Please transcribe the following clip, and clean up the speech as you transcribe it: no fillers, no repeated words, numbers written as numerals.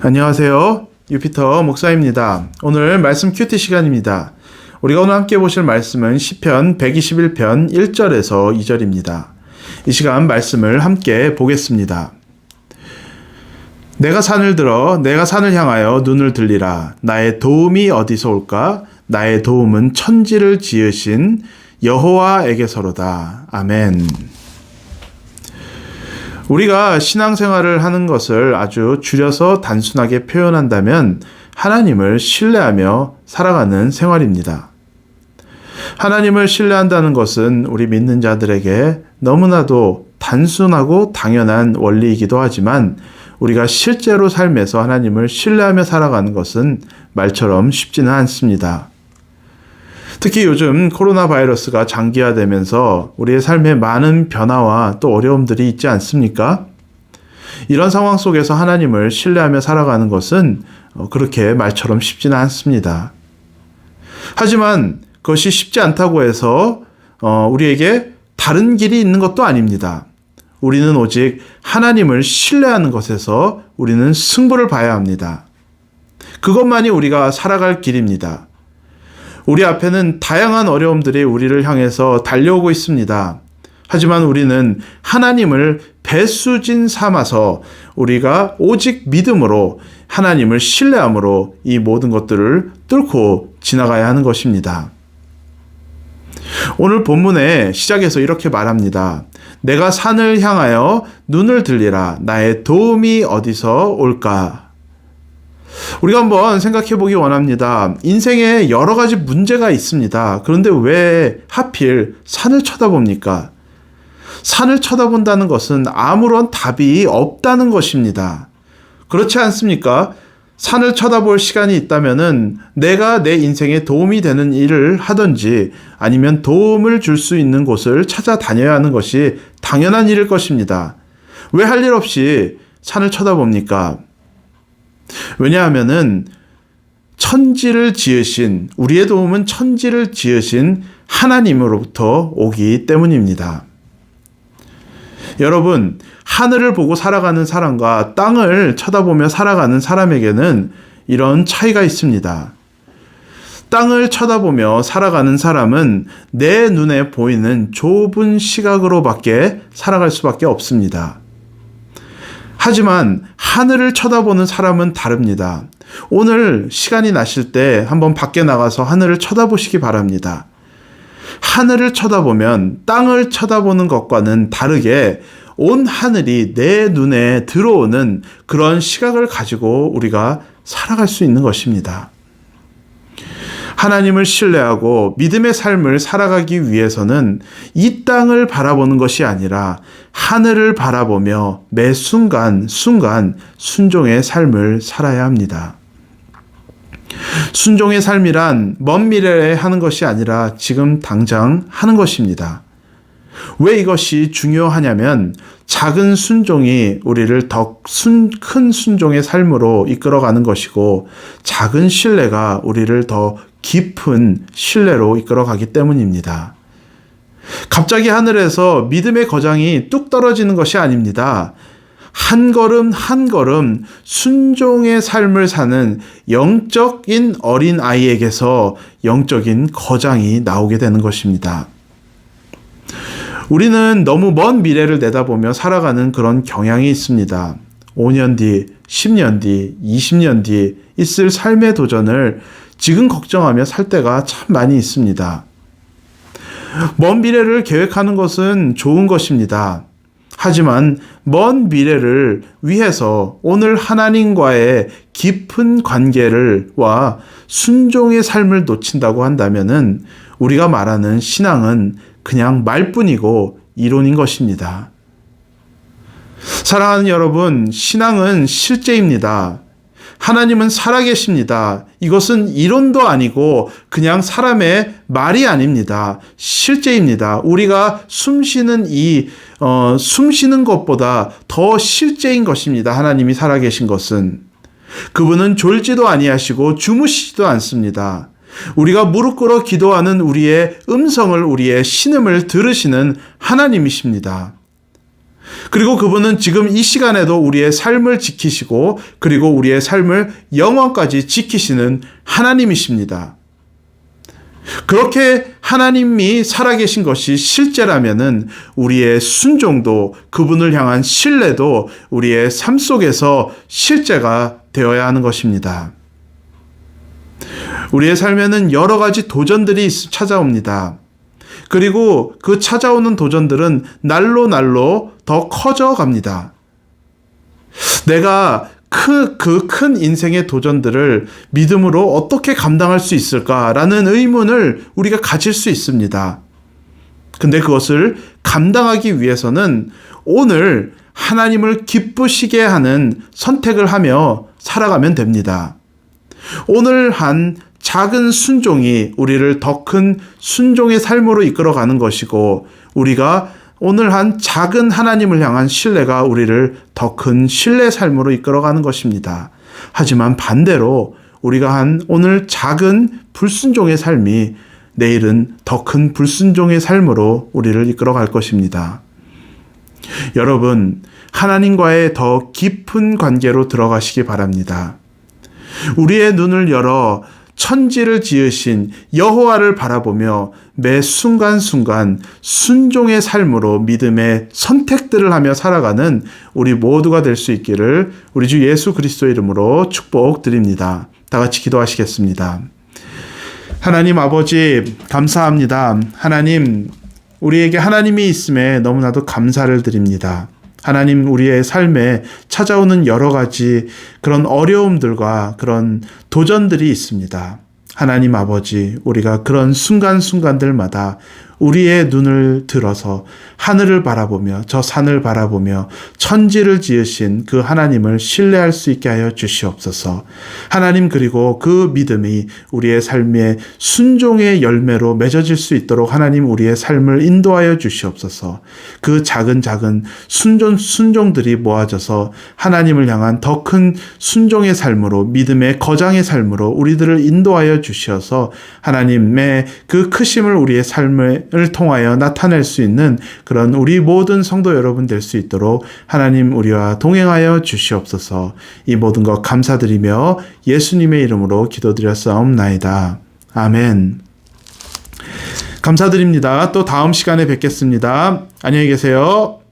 안녕하세요. 유피터 목사입니다. 오늘 말씀 큐티 시간입니다. 우리가 오늘 함께 보실 말씀은 시편 121편 1절에서 2절입니다. 이 시간 말씀을 함께 보겠습니다. 내가 산을 들어 내가 산을 향하여 눈을 들리라. 나의 도움이 어디서 올까? 나의 도움은 천지를 지으신 여호와에게서로다. 아멘. 우리가 신앙생활을 하는 것을 아주 줄여서 단순하게 표현한다면 하나님을 신뢰하며 살아가는 생활입니다. 하나님을 신뢰한다는 것은 우리 믿는 자들에게 너무나도 단순하고 당연한 원리이기도 하지만 우리가 실제로 삶에서 하나님을 신뢰하며 살아가는 것은 말처럼 쉽지는 않습니다. 특히 요즘 코로나 바이러스가 장기화되면서 우리의 삶에 많은 변화와 또 어려움들이 있지 않습니까? 이런 상황 속에서 하나님을 신뢰하며 살아가는 것은 그렇게 말처럼 쉽지는 않습니다. 하지만 그것이 쉽지 않다고 해서 우리에게 다른 길이 있는 것도 아닙니다. 우리는 오직 하나님을 신뢰하는 것에서 우리는 승부를 봐야 합니다. 그것만이 우리가 살아갈 길입니다. 우리 앞에는 다양한 어려움들이 우리를 향해서 달려오고 있습니다. 하지만 우리는 하나님을 배수진 삼아서 우리가 오직 믿음으로 하나님을 신뢰함으로 이 모든 것들을 뚫고 지나가야 하는 것입니다. 오늘 본문의 시작에서 이렇게 말합니다. 내가 산을 향하여 눈을 들리라. 나의 도움이 어디서 올까? 우리가 한번 생각해 보기 원합니다. 인생에 여러 가지 문제가 있습니다. 그런데 왜 하필 산을 쳐다봅니까? 산을 쳐다본다는 것은 아무런 답이 없다는 것입니다. 그렇지 않습니까? 산을 쳐다볼 시간이 있다면은 내가 내 인생에 도움이 되는 일을 하든지 아니면 도움을 줄 수 있는 곳을 찾아다녀야 하는 것이 당연한 일일 것입니다. 왜 할 일 없이 산을 쳐다봅니까? 왜냐하면은 천지를 지으신, 우리의 도움은 천지를 지으신 하나님으로부터 오기 때문입니다. 여러분, 하늘을 보고 살아가는 사람과 땅을 쳐다보며 살아가는 사람에게는 이런 차이가 있습니다. 땅을 쳐다보며 살아가는 사람은 내 눈에 보이는 좁은 시각으로밖에 살아갈 수밖에 없습니다. 하지만 하늘을 쳐다보는 사람은 다릅니다. 오늘 시간이 나실 때 한번 밖에 나가서 하늘을 쳐다보시기 바랍니다. 하늘을 쳐다보면 땅을 쳐다보는 것과는 다르게 온 하늘이 내 눈에 들어오는 그런 시각을 가지고 우리가 살아갈 수 있는 것입니다. 하나님을 신뢰하고 믿음의 삶을 살아가기 위해서는 이 땅을 바라보는 것이 아니라 하늘을 바라보며 매 순간 순종의 삶을 살아야 합니다. 순종의 삶이란 먼 미래에 하는 것이 아니라 지금 당장 하는 것입니다. 왜 이것이 중요하냐면 작은 순종이 우리를 더 큰 순종의 삶으로 이끌어가는 것이고 작은 신뢰가 우리를 더 깊은 신뢰로 이끌어가기 때문입니다. 갑자기 하늘에서 믿음의 거장이 뚝 떨어지는 것이 아닙니다. 한 걸음 한 걸음 순종의 삶을 사는 영적인 어린 아이에게서 영적인 거장이 나오게 되는 것입니다. 우리는 너무 먼 미래를 내다보며 살아가는 그런 경향이 있습니다. 5년 뒤, 10년 뒤, 20년 뒤 있을 삶의 도전을 지금 걱정하며 살 때가 참 많이 있습니다. 먼 미래를 계획하는 것은 좋은 것입니다. 하지만 먼 미래를 위해서 오늘 하나님과의 깊은 관계와 순종의 삶을 놓친다고 한다면은 우리가 말하는 신앙은 그냥 말뿐이고 이론인 것입니다. 사랑하는 여러분, 신앙은 실제입니다. 하나님은 살아계십니다. 이것은 이론도 아니고 그냥 사람의 말이 아닙니다. 실제입니다. 우리가 숨쉬는 숨쉬는 것보다 더 실제인 것입니다. 하나님이 살아계신 것은. 그분은 졸지도 아니하시고 주무시지도 않습니다. 우리가 무릎 꿇어 기도하는 우리의 음성을, 우리의 신음을 들으시는 하나님이십니다. 그리고 그분은 지금 이 시간에도 우리의 삶을 지키시고 그리고 우리의 삶을 영원까지 지키시는 하나님이십니다. 그렇게 하나님이 살아계신 것이 실제라면은 우리의 순종도 그분을 향한 신뢰도 우리의 삶 속에서 실제가 되어야 하는 것입니다. 우리의 삶에는 여러 가지 도전들이 찾아옵니다. 그리고 그 찾아오는 도전들은 날로 더 커져 갑니다. 내가 그 큰 인생의 도전들을 믿음으로 어떻게 감당할 수 있을까라는 의문을 우리가 가질 수 있습니다. 근데 그것을 감당하기 위해서는 오늘 하나님을 기쁘시게 하는 선택을 하며 살아가면 됩니다. 오늘 한 작은 순종이 우리를 더 큰 순종의 삶으로 이끌어가는 것이고 우리가 오늘 한 작은 하나님을 향한 신뢰가 우리를 더 큰 신뢰의 삶으로 이끌어가는 것입니다. 하지만 반대로 우리가 한 오늘 작은 불순종의 삶이 내일은 더 큰 불순종의 삶으로 우리를 이끌어갈 것입니다. 여러분, 하나님과의 더 깊은 관계로 들어가시기 바랍니다. 우리의 눈을 열어 천지를 지으신 여호와를 바라보며 매 순간순간 순종의 삶으로 믿음의 선택들을 하며 살아가는 우리 모두가 될 수 있기를 우리 주 예수 그리스도의 이름으로 축복드립니다. 다 같이 기도하시겠습니다. 하나님 아버지 감사합니다. 하나님, 우리에게 하나님이 있음에 너무나도 감사를 드립니다. 하나님, 우리의 삶에 찾아오는 여러 가지 그런 어려움들과 그런 도전들이 있습니다. 하나님 아버지, 우리가 그런 순간순간들마다 우리의 눈을 들어서 하늘을 바라보며 저 산을 바라보며 천지를 지으신 그 하나님을 신뢰할 수 있게 하여 주시옵소서. 하나님, 그리고 그 믿음이 우리의 삶의 순종의 열매로 맺어질 수 있도록 하나님 우리의 삶을 인도하여 주시옵소서. 그 작은 순종들이 모아져서 하나님을 향한 더 큰 순종의 삶으로 믿음의 거장의 삶으로 우리들을 인도하여 주시어서 하나님의 그 크심을 우리의 삶을 통하여 나타낼 수 있는 그런 우리 모든 성도 여러분 될 수 있도록 하나님 우리와 동행하여 주시옵소서. 이 모든 것 감사드리며 예수님의 이름으로 기도드렸사옵나이다. 아멘. 감사드립니다. 또 다음 시간에 뵙겠습니다. 안녕히 계세요.